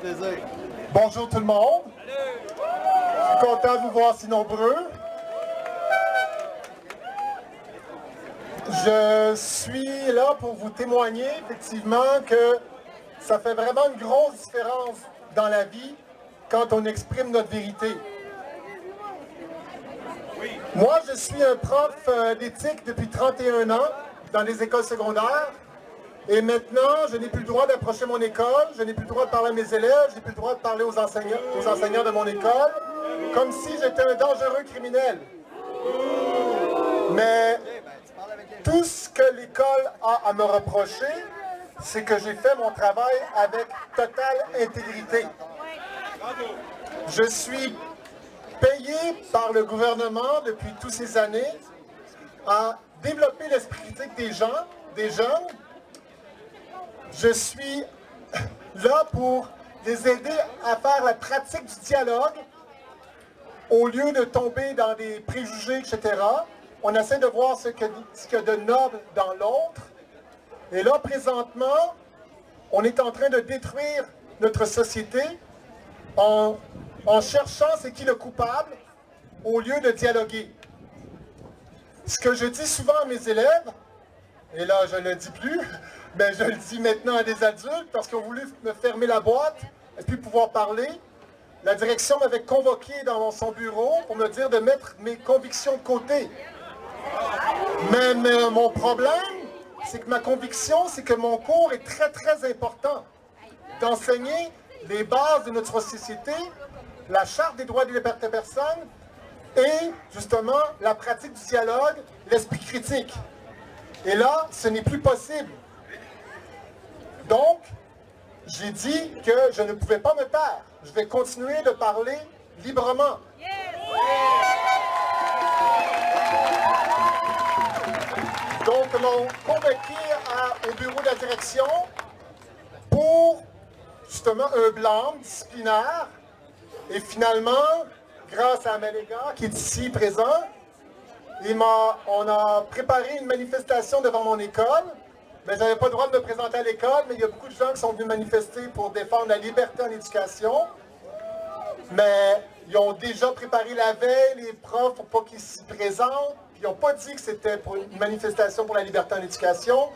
plaisir. Bonjour tout le monde. Je suis content de vous voir si nombreux. Je suis là pour vous témoigner effectivement que ça fait vraiment une grosse différence dans la vie quand on exprime notre vérité. Moi, je suis un prof d'éthique depuis 31 ans dans les écoles secondaires. Et maintenant, je n'ai plus le droit d'approcher mon école, je n'ai plus le droit de parler à mes élèves, je n'ai plus le droit de parler aux enseignants de mon école, comme si j'étais un dangereux criminel. Mais tout ce que l'école a à me reprocher, c'est que j'ai fait mon travail avec totale intégrité. Je suis payé par le gouvernement depuis toutes ces années à développer l'esprit critique des gens, des jeunes. Je suis là pour les aider à faire la pratique du dialogue au lieu de tomber dans des préjugés, etc. On essaie de voir ce qu'il y a de noble dans l'autre. Et là, présentement, on est en train de détruire notre société en cherchant c'est qui le coupable au lieu de dialoguer. Ce que je dis souvent à mes élèves, et là je ne le dis plus, mais je le dis maintenant à des adultes parce qu'ils ont voulu me fermer la boîte et puis pouvoir parler. La direction m'avait convoqué dans son bureau pour me dire de mettre mes convictions de côté. Mais mon problème, c'est que ma conviction, c'est que mon cours est très très important. D'enseigner les bases de notre société, la Charte des droits et des libertés de personnes et justement la pratique du dialogue, l'esprit critique. Et là, ce n'est plus possible. Donc, j'ai dit que je ne pouvais pas me taire. Je vais continuer de parler librement. Donc, ils m'ont convoqué au bureau de la direction pour justement un blâme disciplinaire. Et finalement, grâce à Maléga, qui est ici présent, on a préparé une manifestation devant mon école. Mais je n'avais pas le droit de me présenter à l'école, mais il y a beaucoup de gens qui sont venus manifester pour défendre la liberté en éducation. Mais ils ont déjà préparé la veille les profs pour pas qu'ils s'y présentent. Ils n'ont pas dit que c'était pour une manifestation pour la liberté en éducation.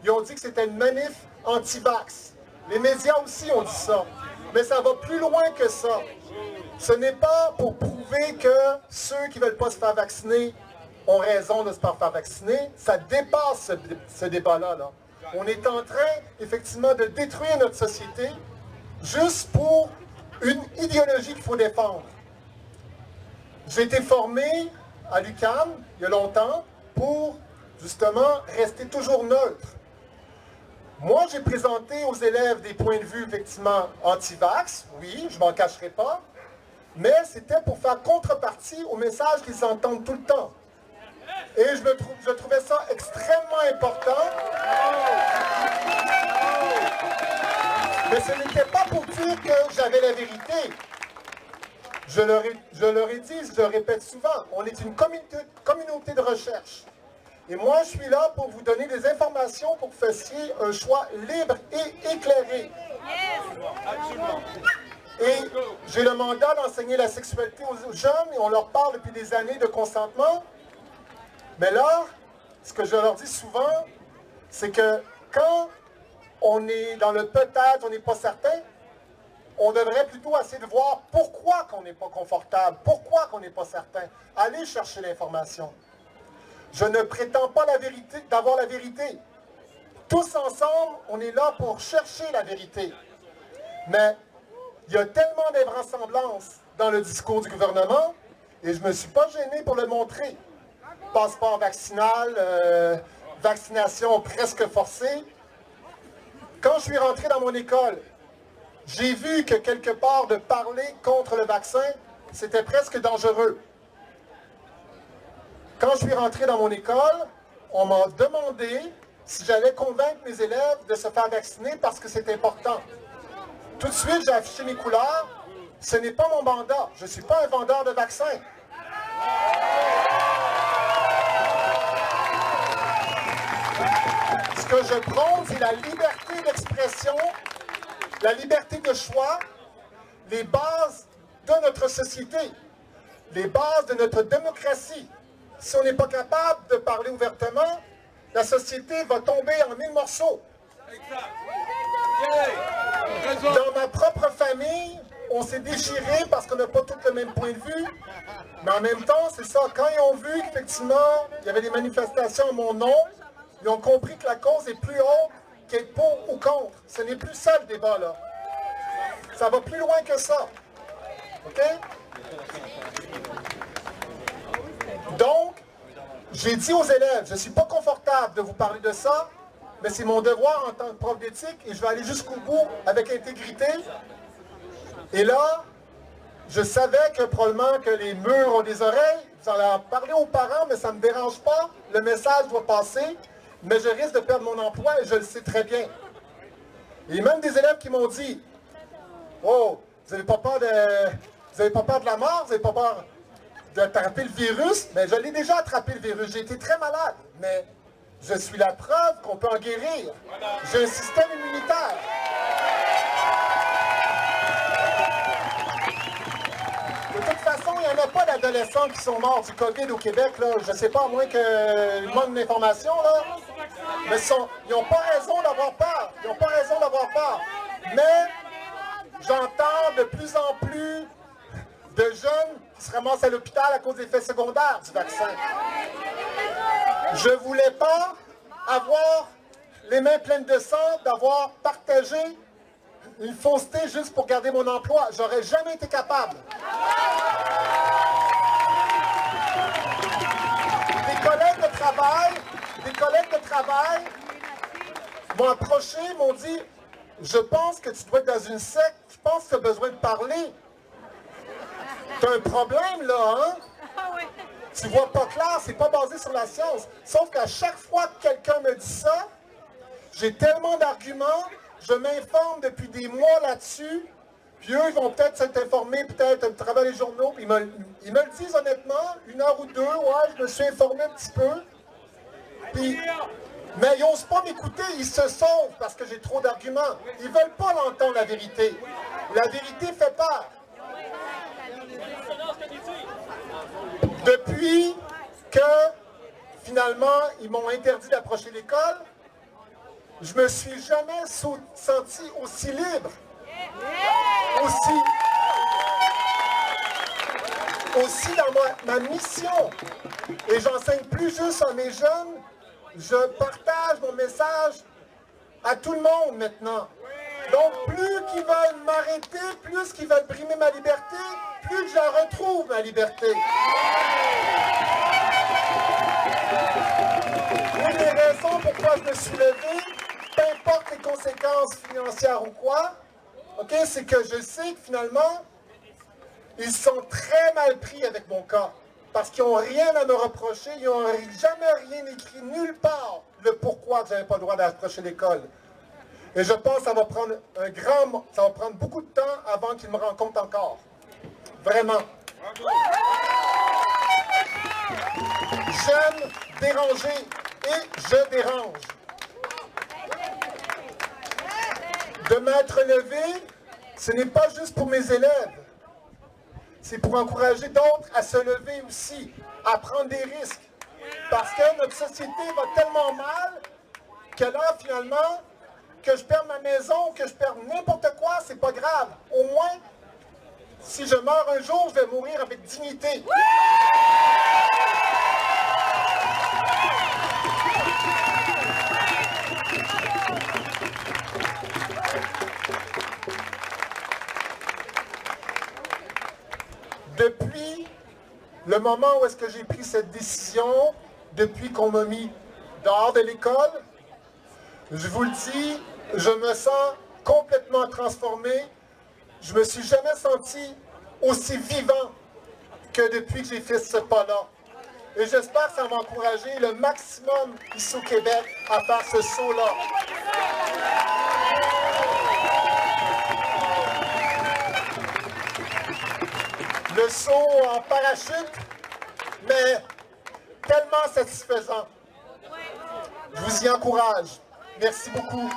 Ils ont dit que c'était une manif anti-vax. Les médias aussi ont dit ça. Mais ça va plus loin que ça. Ce n'est pas pour prouver que ceux qui ne veulent pas se faire vacciner ont raison de ne pas se faire vacciner. Ça dépasse ce débat-là. On est en train, effectivement, de détruire notre société juste pour une idéologie qu'il faut défendre. J'ai été formé à l'UQAM, il y a longtemps, pour, justement, rester toujours neutre. Moi, j'ai présenté aux élèves des points de vue, effectivement, anti-vax, oui, je ne m'en cacherai pas, mais c'était pour faire contrepartie au message qu'ils entendent tout le temps. Et je trouvais ça extrêmement important. Mais ce n'était pas pour dire que j'avais la vérité. Je leur ai dit, je le répète souvent, on est une communauté de recherche. Et moi, je suis là pour vous donner des informations pour que vous fassiez un choix libre et éclairé. Et j'ai le mandat d'enseigner la sexualité aux jeunes et on leur parle depuis des années de consentement. Mais là, ce que je leur dis souvent, c'est que quand on est dans le peut-être, on n'est pas certain, on devrait plutôt essayer de voir pourquoi qu'on n'est pas confortable, pourquoi qu'on n'est pas certain. Allez chercher l'information. Je ne prétends pas d'avoir la vérité. Tous ensemble, on est là pour chercher la vérité. Mais il y a tellement d'invraisemblances dans le discours du gouvernement, et je ne me suis pas gêné pour le montrer. Passeport vaccinal, vaccination presque forcée. Quand je suis rentré dans mon école, j'ai vu que quelque part de parler contre le vaccin, c'était presque dangereux. Quand je suis rentré dans mon école, on m'a demandé si j'allais convaincre mes élèves de se faire vacciner parce que c'est important. Tout de suite, j'ai affiché mes couleurs. Ce n'est pas mon mandat. Je ne suis pas un vendeur de vaccins. Ce que je prône, c'est la liberté d'expression, la liberté de choix les bases de notre société, les bases de notre démocratie. Si on n'est pas capable de parler ouvertement, la société va tomber en mille morceaux. Dans ma propre famille, on s'est déchiré parce qu'on n'a pas tous le même point de vue. Mais en même temps, c'est ça, quand ils ont vu qu'effectivement, il y avait des manifestations en mon nom, ils ont compris que la cause est plus haute qu'être pour ou contre. Ce n'est plus ça le débat, là. Ça va plus loin que ça. OK? Donc, j'ai dit aux élèves, je ne suis pas confortable de vous parler de ça, mais c'est mon devoir en tant que prof d'éthique et je vais aller jusqu'au bout avec intégrité. Et là, je savais que probablement que les murs ont des oreilles. Vous allez en parler aux parents, mais ça ne me dérange pas. Le message doit passer, mais je risque de perdre mon emploi et je le sais très bien. Et même des élèves qui m'ont dit, « Oh, vous n'avez pas peur de la mort? Vous n'avez pas peur d'attraper le virus? » Mais je l'ai déjà attrapé le virus. J'ai été très malade, mais je suis la preuve qu'on peut en guérir. J'ai un système immunitaire. De toute façon, il n'y en a pas d'adolescents qui sont morts du COVID au Québec. Là. Je ne sais pas, à moins qu'il manque d'informations. Mais ils n'ont pas raison d'avoir peur. Ils n'ont pas raison d'avoir peur. Mais j'entends de plus en plus de jeunes qui se ramassent à l'hôpital à cause des effets secondaires du vaccin. Je ne voulais pas avoir les mains pleines de sang, d'avoir partagé une fausseté juste pour garder mon emploi. J'aurais jamais été capable. Des collègues de travail m'ont approché, m'ont dit « Je pense que tu dois être dans une secte, je pense que tu as besoin de parler. Tu as un problème là, hein? Tu vois pas clair, c'est pas basé sur la science. » Sauf qu'à chaque fois que quelqu'un me dit ça, j'ai tellement d'arguments, je m'informe depuis des mois là-dessus, puis eux, ils vont peut-être s'être informés, peut-être à travers les journaux, puis ils me le disent honnêtement, 1 heure ou 2, ouais, je me suis informé un petit peu. Puis, mais ils n'osent pas m'écouter, ils se sauvent parce que j'ai trop d'arguments. Ils ne veulent pas l'entendre, la vérité. La vérité fait peur. Depuis que, finalement, ils m'ont interdit d'approcher l'école, je me suis jamais senti aussi libre, aussi dans ma mission. Et j'enseigne plus juste à mes jeunes, je partage mon message à tout le monde maintenant. Donc plus qu'ils veulent m'arrêter, plus qu'ils veulent brimer ma liberté, plus j'en retrouve ma liberté. Une des raisons pourquoi je me suis levé, peu importe les conséquences financières ou quoi, okay, c'est que je sais que finalement, ils sont très mal pris avec mon cas. Parce qu'ils n'ont rien à me reprocher, ils n'ont jamais rien écrit nulle part le pourquoi je n'avais pas le droit d'approcher l'école. Et je pense que ça va prendre beaucoup de temps avant qu'ils me rencontrent encore. Vraiment. J'aime déranger et je dérange. De m'être levé, ce n'est pas juste pour mes élèves. C'est pour encourager d'autres à se lever aussi, à prendre des risques. Parce que notre société va tellement mal que là, finalement, que je perde ma maison, que je perde n'importe quoi, c'est pas grave. Au moins, si je meurs un jour, je vais mourir avec dignité. Depuis le moment où est-ce que j'ai pris cette décision, depuis qu'on m'a mis dehors de l'école, je vous le dis, je me sens complètement transformé. Je me suis jamais senti aussi vivant que depuis que j'ai fait ce pas-là. Et j'espère que ça va encourager le maximum ici au Québec à faire ce saut-là. Le saut en parachute, mais tellement satisfaisant. Je vous y encourage. Merci beaucoup.